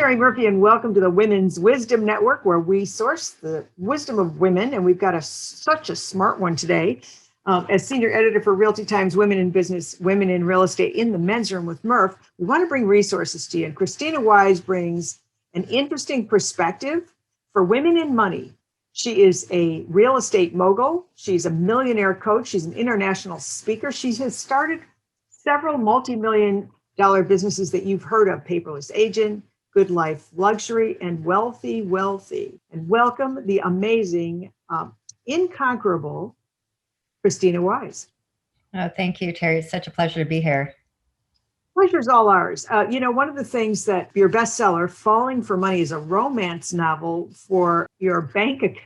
Terry Murphy, and welcome to the Women's Wisdom Network, where we source the wisdom of women. And we've got such a smart one today. As senior editor for Realty Times Women in Business, Women in Real Estate in the Men's Room with Murph, we want to bring resources to you. And Kristina Wise brings an interesting perspective for women in money. She is a real estate mogul. She's a millionaire coach. She's an international speaker. She has started several multi-million-dollar businesses that you've heard of: Paperless Agent, Good Life Luxury, and Wealthy. And welcome the amazing, incomparable Kristina Wise. Oh, thank you, Terry. It's such a pleasure to be here. Pleasure's all ours. One of the things that your bestseller, Falling for Money, is a romance novel for your bank account.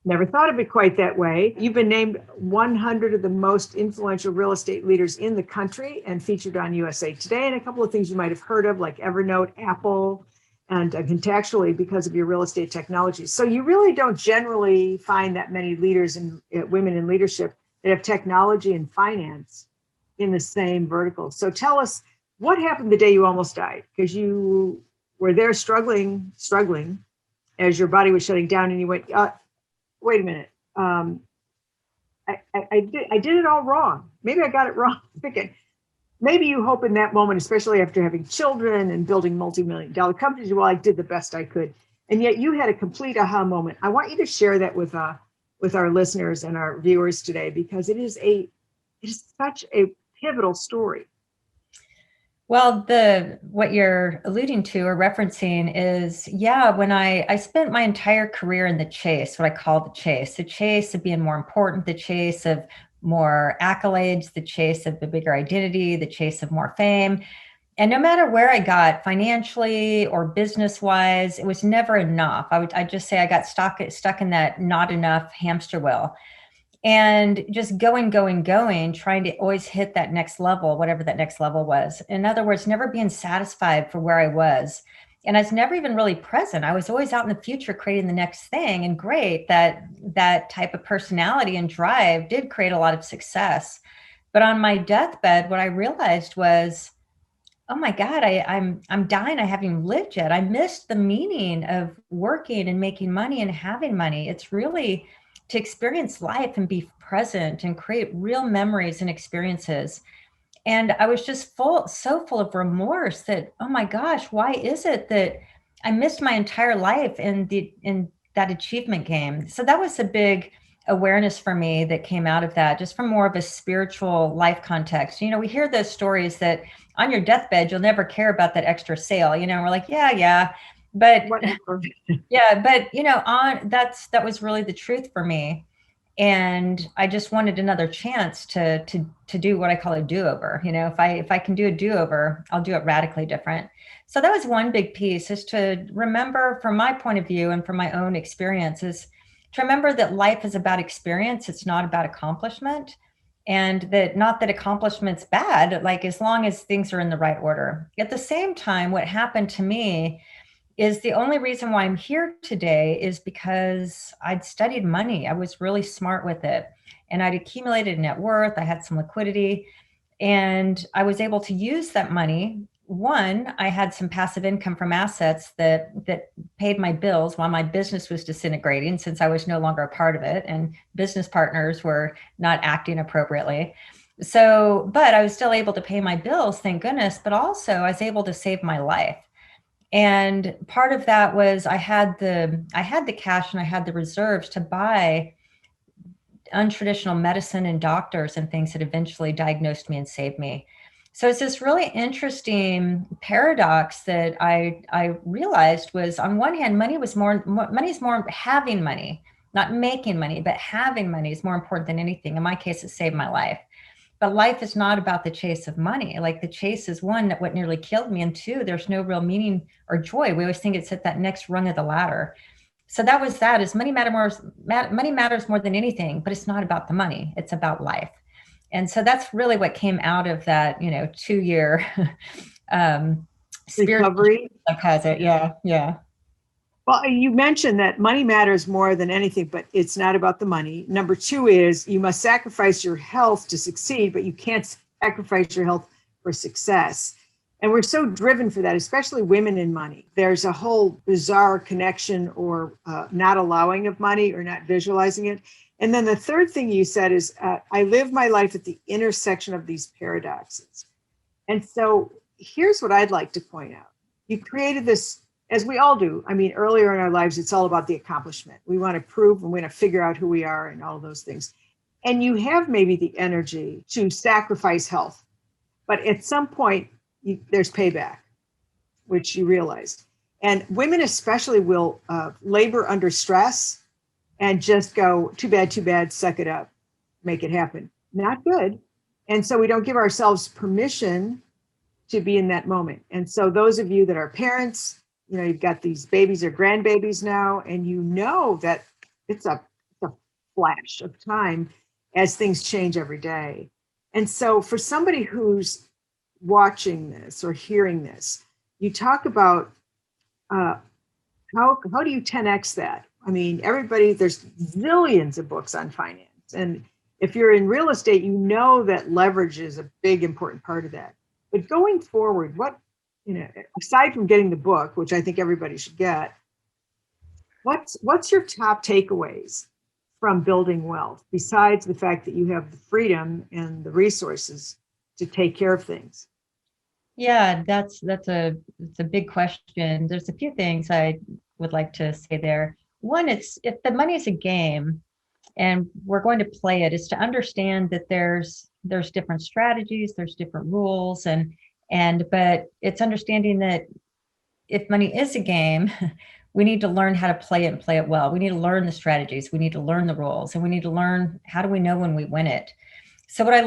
Never thought of it quite that way. You've been named 100 of the most influential real estate leaders in the country and featured on USA Today, and a couple of things you might have heard of, like Evernote, Apple, and contextually because of your real estate technology. So you really don't generally find that many leaders and women in leadership that have technology and finance in the same vertical. So tell us, what happened the day you almost died? Because you were there struggling as your body was shutting down, and you went, wait a minute, I did it all wrong. Maybe I got it wrong. Thinking, maybe you hope in that moment, especially after having children and building multi-million-dollar companies, well, I did the best I could. And yet you had a complete aha moment. I want you to share that with our listeners and our viewers today, because it is such a pivotal story. Well, what you're alluding to or referencing is, when I spent my entire career in the chase, what I call the chase of being more important, the chase of more accolades, the chase of the bigger identity, the chase of more fame. And no matter where I got financially or business-wise, it was never enough. I'd just say I got stuck in that not enough hamster wheel. And just going, trying to always hit that next level, whatever that next level was. In other words, never being satisfied for where I was. And I was never even really present. I was always out in the future creating the next thing. And great, that type of personality and drive did create a lot of success. But on my deathbed, what I realized was, oh my God, I'm dying. I haven't even lived yet. I missed the meaning of working and making money and having money. It's really to experience life and be present and create real memories and experiences. And I was just so full of remorse that, oh my gosh, why is it that I missed my entire life in that achievement game? So that was a big awareness for me that came out of that, just from more of a spiritual life context. We hear those stories that on your deathbed, you'll never care about that extra sale, we're like, yeah. But whatever. that was really the truth for me. And I just wanted another chance to do what I call a do-over. If I can do a do-over, I'll do it radically different. So that was one big piece, is to remember, from my point of view and from my own experiences, to remember that life is about experience. It's not about accomplishment. And that not that accomplishment's bad, like as long as things are in the right order. At the same time, what happened to me is the only reason why I'm here today is because I'd studied money. I was really smart with it, and I'd accumulated net worth. I had some liquidity, and I was able to use that money. One, I had some passive income from assets that paid my bills while my business was disintegrating, since I was no longer a part of it and business partners were not acting appropriately. So, but I was still able to pay my bills, thank goodness, but also I was able to save my life. And part of that was I had the cash and I had the reserves to buy untraditional medicine and doctors and things that eventually diagnosed me and saved me. So it's this really interesting paradox that I realized was, on one hand, money is more having money, not making money, but having money is more important than anything. In my case, it saved my life. But life is not about the chase of money. Like, the chase is, one, that what nearly killed me, and two, there's no real meaning or joy. We always think it's at that next rung of the ladder. So that was that, is money matters more than anything, but it's not about the money. It's about life. And so that's really what came out of that, 2-year recovery. Yeah. Well, you mentioned that money matters more than anything, but it's not about the money. Number two is, you must sacrifice your health to succeed, but you can't sacrifice your health for success. And we're so driven for that, especially women in money. There's a whole bizarre connection or not allowing of money or not visualizing it. And then the third thing you said is, I live my life at the intersection of these paradoxes. And so here's what I'd like to point out. You created this, as we all do. I mean, earlier in our lives, it's all about the accomplishment. We want to prove and we want to figure out who we are and all those things. And you have maybe the energy to sacrifice health. But at some point, there's payback, which you realize. And women especially will labor under stress and just go, too bad, suck it up, make it happen. Not good. And so we don't give ourselves permission to be in that moment. And so those of you that are parents, you've got these babies or grandbabies now, and you know that it's a flash of time as things change every day. And so for somebody who's watching this or hearing this, you talk about how do you 10x that? I mean, there's zillions of books on finance. And if you're in real estate, you know that leverage is a big, important part of that. But going forward, aside from getting the book, which I think everybody should get, what's your top takeaways from building wealth, besides the fact that you have the freedom and the resources to take care of things? Yeah, that's a big question. There's a few things I would like to say there. One, if the money is a game and we're going to play it, is to understand that there's different strategies, there's different rules, but it's understanding that if money is a game, we need to learn how to play it and play it well. We need to learn the strategies, we need to learn the rules, and we need to learn how do we know when we win it. So what I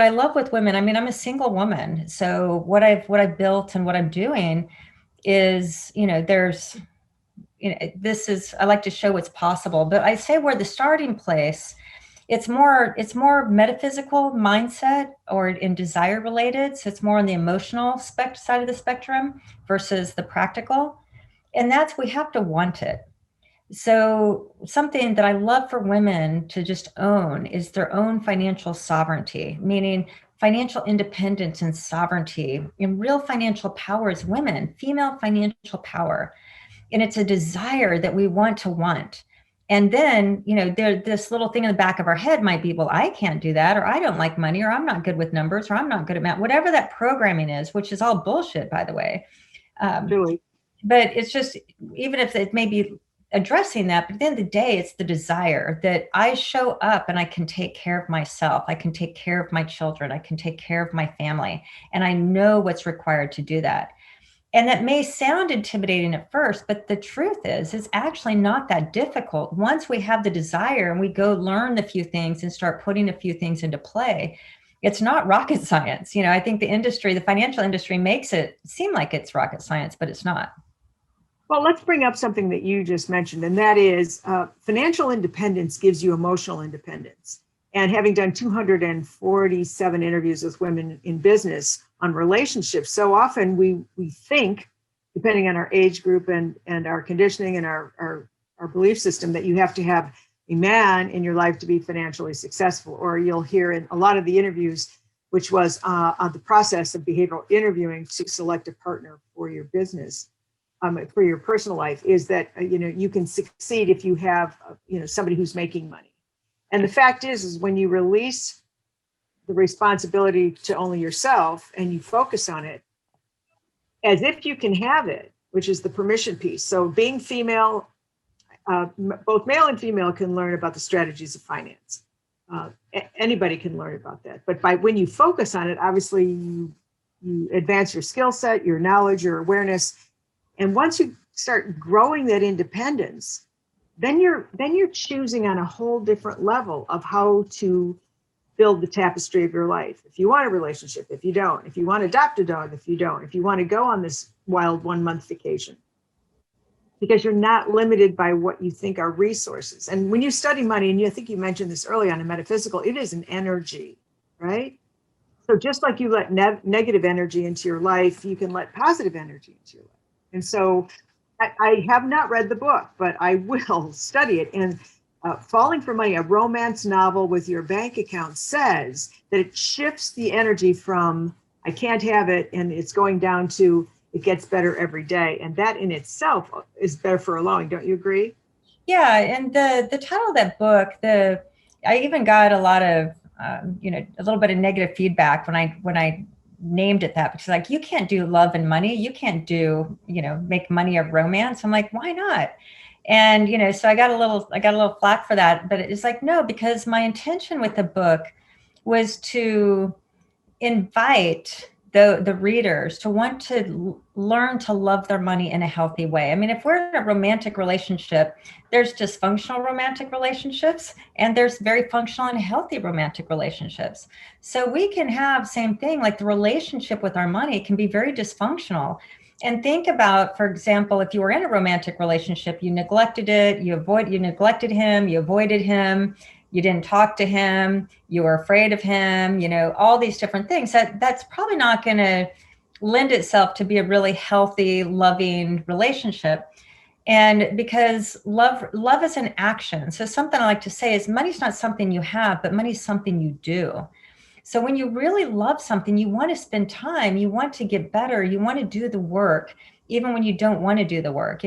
love with women, I mean, I'm a single woman. So what I've built and what I'm doing is, I like to show what's possible, but I say where the starting place, it's more metaphysical mindset or in desire related. So it's more on the emotional side of the spectrum versus the practical. And we have to want it. So something that I love for women to just own is their own financial sovereignty, meaning financial independence and sovereignty and real financial power as women, female financial power. And it's a desire that we want. And then, this little thing in the back of our head might be, well, I can't do that, or I don't like money, or I'm not good with numbers, or I'm not good at math, whatever that programming is, which is all bullshit, by the way. Really? But it's just, even if it may be addressing that, but at the end of the day, it's the desire that I show up and I can take care of myself. I can take care of my children. I can take care of my family. And I know what's required to do that. And that may sound intimidating at first, but the truth is, it's actually not that difficult. Once we have the desire and we go learn a few things and start putting a few things into play, it's not rocket science. I think the financial industry makes it seem like it's rocket science, but it's not. Well, let's bring up something that you just mentioned, and that is financial independence gives you emotional independence. And having done 247 interviews with women in business on relationships, so often we think, depending on our age group and our conditioning and our belief system, that you have to have a man in your life to be financially successful. Or you'll hear in a lot of the interviews, which was on the process of behavioral interviewing to select a partner for your business. For your personal life, is that you can succeed if you have somebody who's making money. And the fact is when you release the responsibility to only yourself and you focus on it as if you can have it, which is the permission piece. So being female, both male and female can learn about the strategies of finance. Anybody can learn about that. But when you focus on it, obviously you advance your skill set, your knowledge, your awareness. And once you start growing that independence, then you're choosing on a whole different level of how to build the tapestry of your life. If you want a relationship, if you don't, if you want to adopt a dog, if you don't, if you want to go on this wild 1 month vacation, because you're not limited by what you think are resources. And when you study money, and I think you mentioned this early on in metaphysical, it is an energy, right? So just like you let negative energy into your life, you can let positive energy into your life. And so I have not read the book, but I will study it. And Falling for Money, a romance novel with your bank account, says that it shifts the energy from I can't have it. And it's going down to it gets better every day. And that in itself is better for allowing. Don't you agree? Yeah, and the title of that book, I even got a lot of a little bit of negative feedback when I named it that, because like, you can't do love and money, you can't do make money of romance. I'm like, why not? And so I got a little flack for that, but it's like, no, because my intention with the book was to invite the readers to want to learn to love their money in a healthy way. I mean, if we're in a romantic relationship, there's dysfunctional romantic relationships and there's very functional and healthy romantic relationships. So we can have same thing, like the relationship with our money can be very dysfunctional. And think about, for example, if you were in a romantic relationship, you neglected it, you neglected him, you avoided him, you didn't talk to him, you were afraid of him, all these different things, that's probably not going to lend itself to be a really healthy, loving relationship. And because love is an action. So something I like to say is money's not something you have, but money's something you do. So when you really love something, you want to spend time, you want to get better, you want to do the work, even when you don't want to do the work.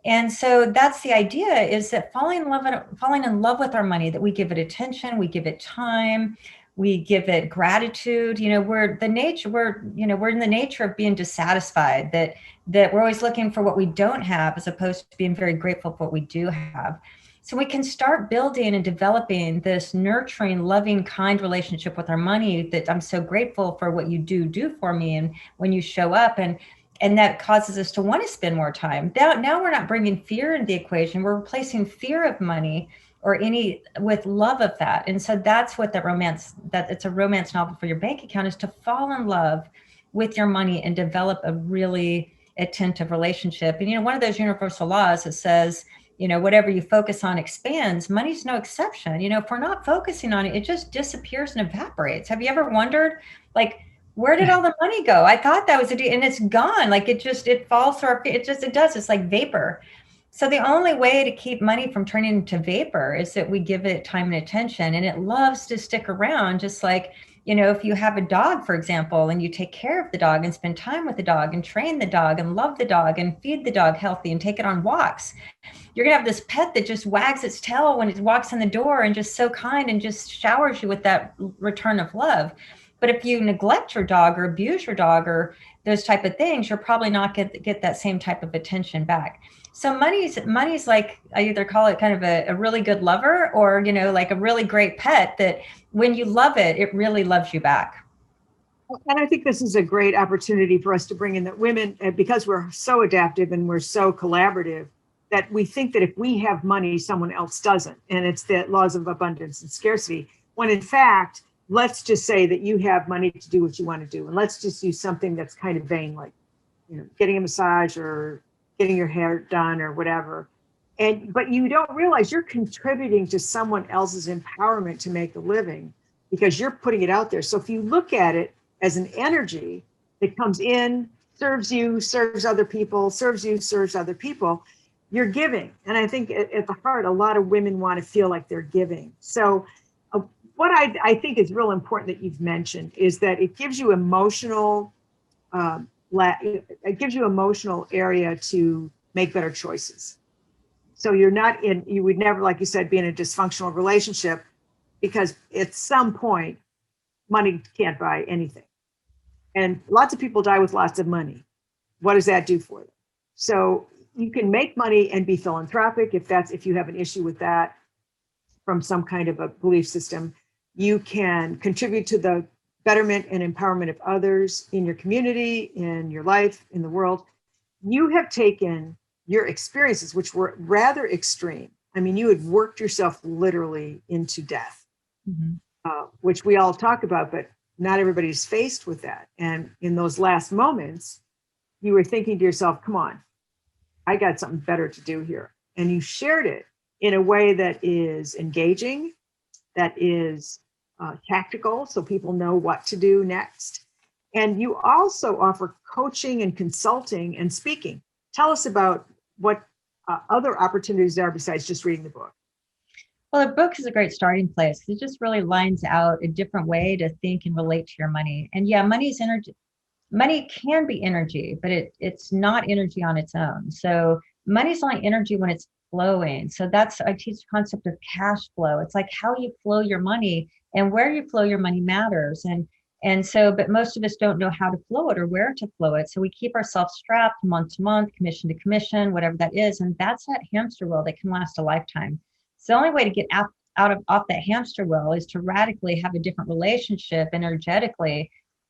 And so that's the idea, is that falling in love with our money, that we give it attention, we give it time, we give it gratitude. We're in the nature of being dissatisfied, that we're always looking for what we don't have, as opposed to being very grateful for what we do have. So we can start building and developing this nurturing, loving, kind relationship with our money, that I'm so grateful for what you do for me, and when you show up, and that causes us to want to spend more time. Now we're not bringing fear into the equation. We're replacing fear of money or any with love of that. And so that's what that it's a romance novel for your bank account, is to fall in love with your money and develop a really attentive relationship. And one of those universal laws that says, whatever you focus on expands. Money's no exception. If we're not focusing on it, it just disappears and evaporates. Have you ever wondered, like, where did all the money go? I thought that was and it's gone. Like, it falls through it does. It's like vapor. So the only way to keep money from turning into vapor is that we give it time and attention, and it loves to stick around. Just like, if you have a dog, for example, and you take care of the dog and spend time with the dog and train the dog and love the dog and feed the dog healthy and take it on walks, you're going to have this pet that just wags its tail when it walks in the door and just so kind and just showers you with that return of love. But if you neglect your dog or abuse your dog or those type of things, you're probably not get that same type of attention back. So money's like, I either call it kind of a really good lover, or, like a really great pet that when you love it, it really loves you back. And I think this is a great opportunity for us to bring in that women, because we're so adaptive and we're so collaborative, that we think that if we have money, someone else doesn't. And it's the laws of abundance and scarcity. When in fact, let's just say that you have money to do what you want to do. And let's just use something that's kind of vain, like, getting a massage or getting your hair done or whatever. But you don't realize you're contributing to someone else's empowerment to make a living, because you're putting it out there. So if you look at it as an energy that comes in, serves you, serves other people, serves you, serves other people, you're giving. And I think at the heart, a lot of women want to feel like they're giving. So what I think is real important that you've mentioned is that it gives you emotional, it gives you emotional area to make better choices. So you would never, like you said, be in a dysfunctional relationship, because at some point, money can't buy anything. And lots of people die with lots of money. What does that do for them? So you can make money and be philanthropic if you have an issue with that from some kind of a belief system. You can contribute to the betterment and empowerment of others in your community, in your life, in the world. You have taken your experiences, which were rather extreme. I mean, you had worked yourself literally into death, which we all talk about, but not everybody's faced with that. And in those last moments, you were thinking to yourself, come on, I got something better to do here. And you shared it in a way that is engaging, that is tactical, so people know what to do next. And you also offer coaching and consulting and speaking. Tell us about what other opportunities there are besides just reading the book. Well, a book is a great starting place. It just really lines out a different way to think and relate to your money. And yeah, money is energy. Money can be energy, but it's not energy on its own. So money's only energy when it's flowing. So that's, I teach the concept of cash flow. It's like how you flow your money, and where you flow your money matters. And so, but most of us don't know how to flow it or where to flow it. So we keep ourselves strapped month to month, commission to commission, whatever that is. And that's that hamster wheel that can last a lifetime. So the only way to get out of off that hamster wheel is to radically have a different relationship energetically,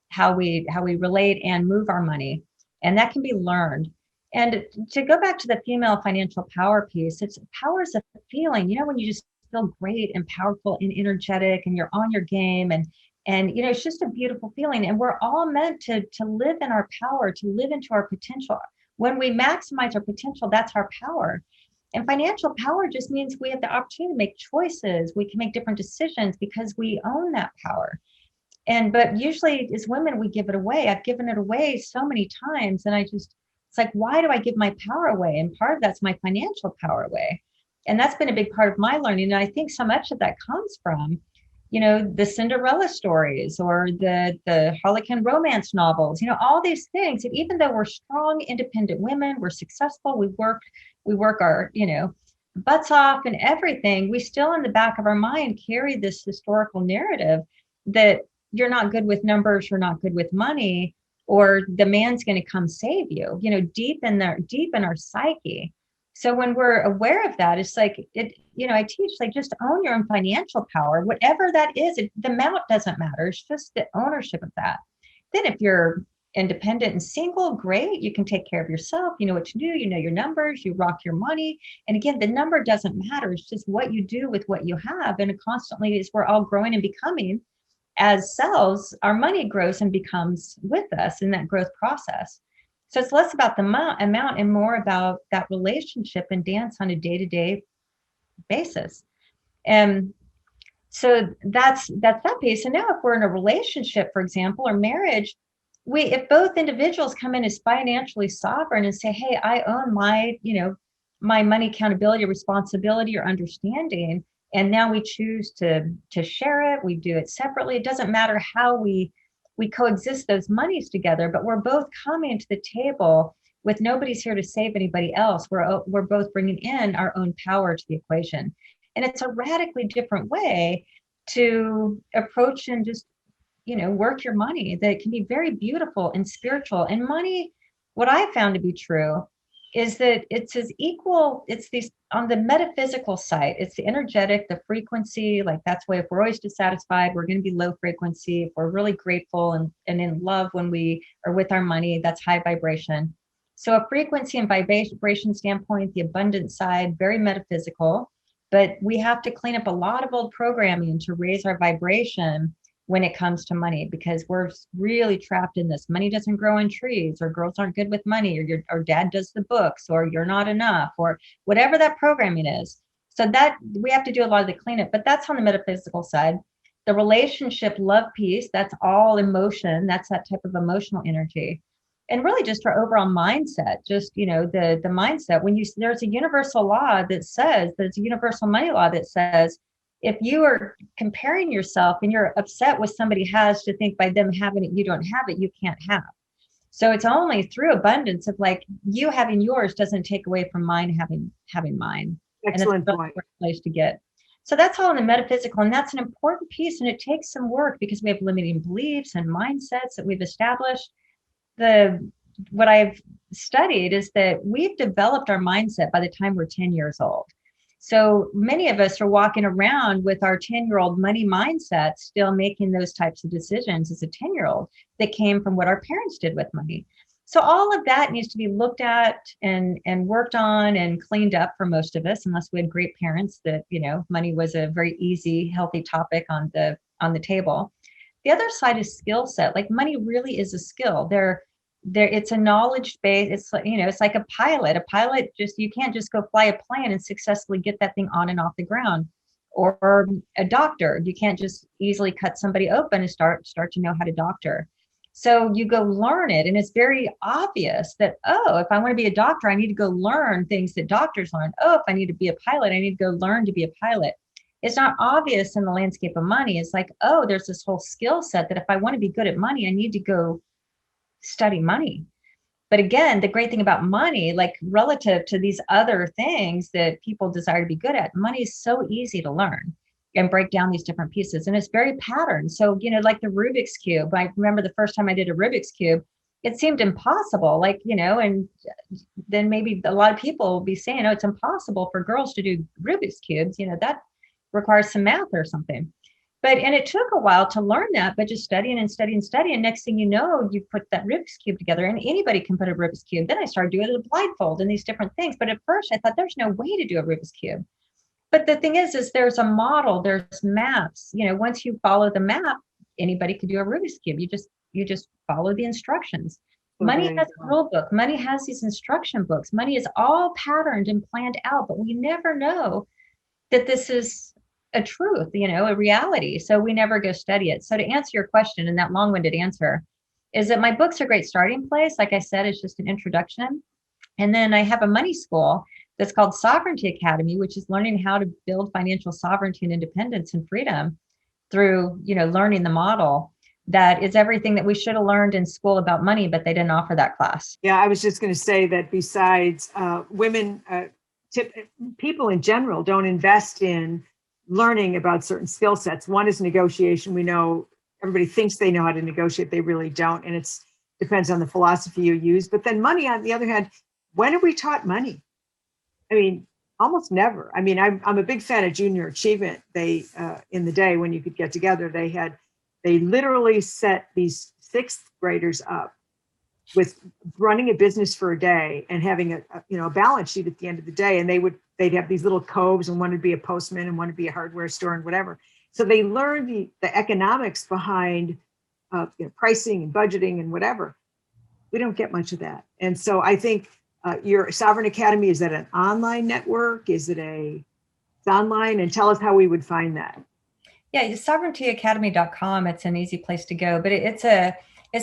how we relate and move our money. And that can be learned. And to go back to the female financial power piece, it's power is a feeling, when you just feel great and powerful and energetic and you're on your game, and it's just a beautiful feeling. And we're all meant to live in our power, to live into our potential. When we maximize our potential, that's our power. And financial power just means we have the opportunity to make choices. We can make different decisions because we own that power. But usually as women, we give it away. I've given it away so many times. And it's like, why do I give my power away? And part of that's my financial power away. And that's been a big part of my learning. And I think so much of that comes from, the Cinderella stories or the Harlequin romance novels, all these things. And even though we're strong, independent women, we're successful, we work our, butts off and everything, we still in the back of our mind carry this historical narrative that you're not good with numbers, you're not good with money, or the man's going to come save you, deep in our psyche. So when we're aware of that, it's like I teach, like, just own your own financial power, whatever that is. The amount doesn't matter. It's just the ownership of that. Then if you're independent and single, great. You can take care of yourself. You know what to do. You know your numbers. You rock your money. And again, the number doesn't matter. It's just what you do with what you have. And it constantly, as we're all growing and becoming as selves, our money grows and becomes with us in that growth process. So it's less about the amount and more about that relationship and dance on a day-to-day basis. And so that's that piece. And now if we're in a relationship, for example, or marriage, if both individuals come in as financially sovereign and say, hey, I own my money accountability, responsibility, or understanding, and now we choose to share it, we do it separately. It doesn't matter how we coexist those monies together, but we're both coming to the table with nobody's here to save anybody else. We're both bringing in our own power to the equation. And it's a radically different way to approach and just, work your money that can be very beautiful and spiritual. And money, what I found to be true is that it's as equal, it's these on the metaphysical side, it's the energetic, the frequency, like that's why if we're always dissatisfied, we're going to be low frequency. If we're really grateful and in love when we are with our money, that's high vibration. So a frequency and vibration standpoint, the abundant side, very metaphysical, but we have to clean up a lot of old programming to raise our vibration when it comes to money, because we're really trapped in this. Money doesn't grow on trees, or girls aren't good with money, or dad does the books, or you're not enough, or whatever that programming is. So that we have to do a lot of the cleanup, but that's on the metaphysical side. The relationship, love piece, that's all emotion. That's that type of emotional energy. And really just our overall mindset, just, the mindset, there's a universal law that says, there's a universal money law that says, if you are comparing yourself and you're upset with somebody has to think by them having it, you don't have it, you can't have. So it's only through abundance of like you having yours doesn't take away from mine having mine. Excellent and point. That's a place to get. So that's all in the metaphysical. And that's an important piece. And it takes some work because we have limiting beliefs and mindsets that we've established. What I've studied is that we've developed our mindset by the time we're 10 years old. So many of us are walking around with our 10-year-old money mindset, still making those types of decisions as a 10-year-old that came from what our parents did with money. So all of that needs to be looked at and worked on and cleaned up for most of us, unless we had great parents that, money was a very easy, healthy topic on the table. The other side is skill set. Like money really is a skill. It's a knowledge base. It's it's like a pilot. A pilot you can't just go fly a plane and successfully get that thing on and off the ground. Or a doctor, you can't just easily cut somebody open and start to know how to doctor. So you go learn it, and it's very obvious that, if I want to be a doctor, I need to go learn things that doctors learn. If I need to be a pilot, I need to go learn to be a pilot. It's not obvious in the landscape of money. It's like, oh, there's this whole skill set that if I want to be good at money, I need to go study money. But again, the great thing about money, like relative to these other things that people desire to be good at, money is so easy to learn and break down these different pieces. And it's very patterned. So, like the Rubik's Cube, I remember the first time I did a Rubik's Cube, it seemed impossible, and then maybe a lot of people will be saying, oh, it's impossible for girls to do Rubik's Cubes. That requires some math or something. And it took a while to learn that, but just studying and studying and studying. Next thing you know, you put that Rubik's Cube together, and anybody can put a Rubik's Cube. Then I started doing it with blindfold and these different things. But at first I thought there's no way to do a Rubik's Cube. But the thing is there's a model, there's maps. Once you follow the map, anybody could do a Rubik's Cube. You just follow the instructions. Money has a rule book. Money has these instruction books. Money is all patterned and planned out, but we never know that this is a truth, a reality. So we never go study it. So to answer your question, and that long-winded answer is that my books are a great starting place. Like I said, it's just an introduction. And then I have a money school that's called Sovereignty Academy, which is learning how to build financial sovereignty and independence and freedom through, learning the model. That is everything that we should have learned in school about money, but they didn't offer that class. Yeah, I was just going to say that besides women, people in general don't invest in learning about certain skill sets. One is negotiation. We know everybody thinks they know how to negotiate. They really don't. And it depends on the philosophy you use. But then money, on the other hand, when are we taught money? I mean, almost never. I mean, I'm a big fan of junior achievement. They, in the day when you could get together, they literally set these sixth graders up with running a business for a day and having a balance sheet at the end of the day. And they'd have these little coves, and one would be a postman and one would be a hardware store and whatever. So they learned the economics behind pricing and budgeting and whatever. We don't get much of that. And so I think your Sovereign Academy, is that an online network? Is it it's online? And tell us how we would find that. Yeah, sovereigntyacademy.com. It's an easy place to go, but it's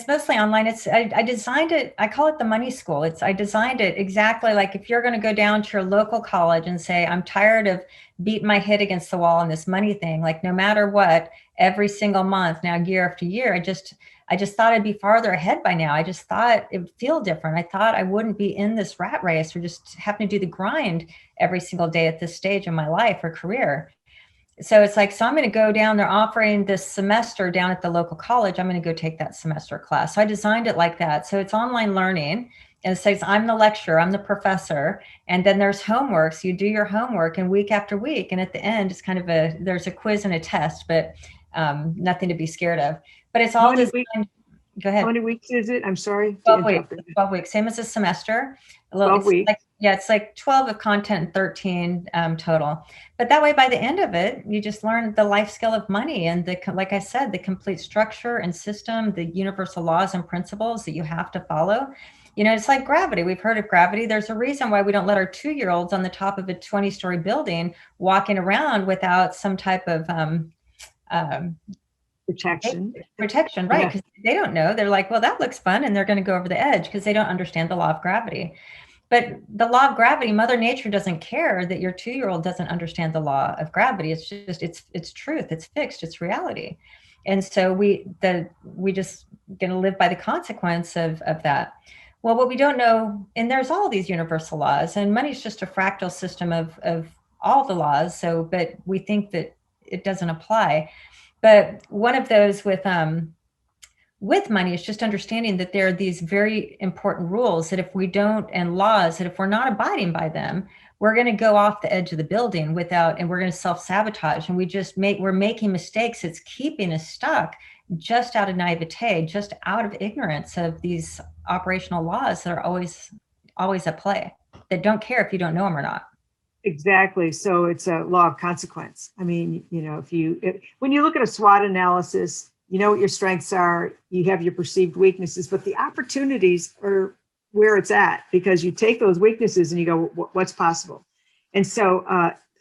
mostly online. I designed it. I call it the money school. I designed it exactly like if you're going to go down to your local college and say, I'm tired of beating my head against the wall on this money thing, like no matter what, every single month now, year after year, I just thought I'd be farther ahead by now. I just thought it would feel different. I thought I wouldn't be in this rat race or just having to do the grind every single day at this stage in my life or career. So it's like, so I'm going to go down, they're offering this semester down at the local college. I'm going to go take that semester class. So I designed it like that. So it's online learning. And it says, I'm the lecturer, I'm the professor. And then there's homework. So you do your homework and week after week. And at the end, it's kind of there's a quiz and a test, but nothing to be scared of. But it's all designed. Go ahead. How many weeks is it? I'm sorry. 12 weeks. 12 weeks, same as a semester. 12 weeks. It's like 12 of content, 13 total. But that way, by the end of it, you just learn the life skill of money and like I said, the complete structure and system, the universal laws and principles that you have to follow. It's like gravity. We've heard of gravity. There's a reason why we don't let our 2-year-olds on the top of a 20-story building walking around without some type of protection, right? Because they don't know. They're like, well, that looks fun, and they're going to go over the edge because they don't understand the law of gravity. But the law of gravity, Mother Nature doesn't care that your 2-year-old doesn't understand the law of gravity. It's just it's truth, it's fixed, it's reality. And so we just going to live by the consequence of that. Well, what we don't know, and there's all these universal laws, and money is just a fractal system of all the laws. So, but we think that it doesn't apply. But one of those with money is just understanding that there are these very important rules that if we don't, and laws that if we're not abiding by them, we're going to go off the edge of the building and we're going to self-sabotage. And we're making mistakes. It's keeping us stuck just out of naivete, just out of ignorance of these operational laws that are always at play, that don't care if you don't know them or not. Exactly. So it's a law of consequence. I mean, when you look at a SWOT analysis, you know what your strengths are, you have your perceived weaknesses, but the opportunities are where it's at, because you take those weaknesses and you go, what's possible? And so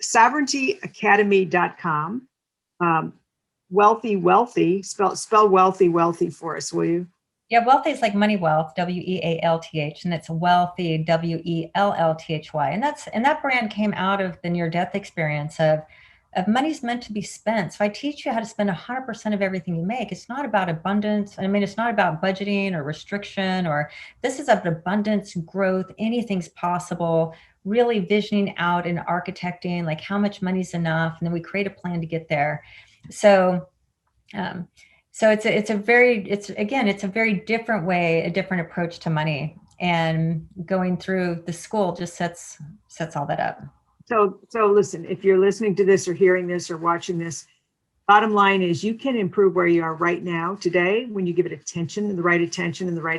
sovereigntyacademy.com, wealthy, spell wealthy for us, will you? Yeah, wealthy is like money wealth, WEALTH, and it's wealthy, WELLTHY. And that brand came out of the near-death experience of money's meant to be spent. So I teach you how to spend 100% of everything you make. It's not about abundance. I mean, it's not about budgeting or restriction, or this is about abundance, growth, anything's possible, really visioning out and architecting, like how much money's enough. And then we create a plan to get there. So, it's a very different way, a different approach to money. And going through the school just sets all that up. So listen, if you're listening to this or hearing this or watching this, bottom line is you can improve where you are right now today when you give it attention and the right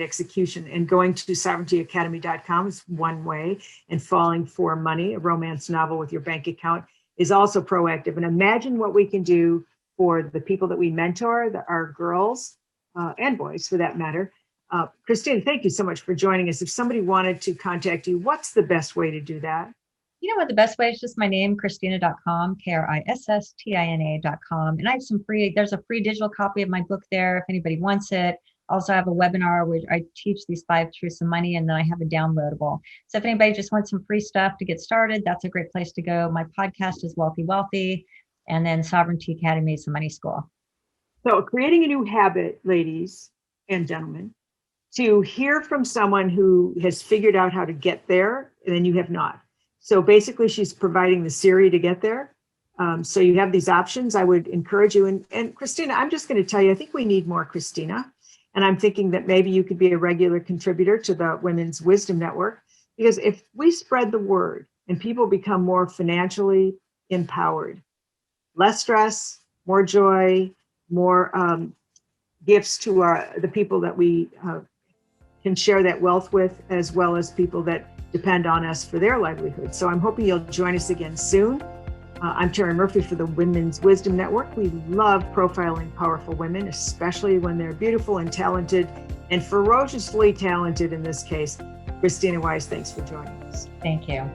execution. And going to sovereigntyacademy.com is one way. And Falling for Money, a romance novel with your bank account, is also proactive. And imagine what we can do for the people that we mentor, our girls and boys for that matter. Krisstina, thank you so much for joining us. If somebody wanted to contact you, what's the best way to do that? You know what, the best way is just my name, Kristina.com, Kristina.com. And I have there's a free digital copy of my book there if anybody wants it. Also, I have a webinar where I teach these 5 truths of money, and then I have a downloadable. So if anybody just wants some free stuff to get started, that's a great place to go. My podcast is Wealthy, and then Sovereignty Academy is the money school. So creating a new habit, ladies and gentlemen, to hear from someone who has figured out how to get there, and then you have not. So basically, she's providing the Siri to get there. So you have these options. I would encourage you. And Krisstina, I'm just going to tell you, I think we need more Krisstina. And I'm thinking that maybe you could be a regular contributor to the Women's Wisdom Network, because if we spread the word and people become more financially empowered, less stress, more joy, more gifts to the people that we can share that wealth with, as well as people that depend on us for their livelihood. So I'm hoping you'll join us again soon. I'm Terry Murphy for the Women's Wisdom Network. We love profiling powerful women, especially when they're beautiful and talented, and ferociously talented in this case. Kristina Wise, thanks for joining us. Thank you.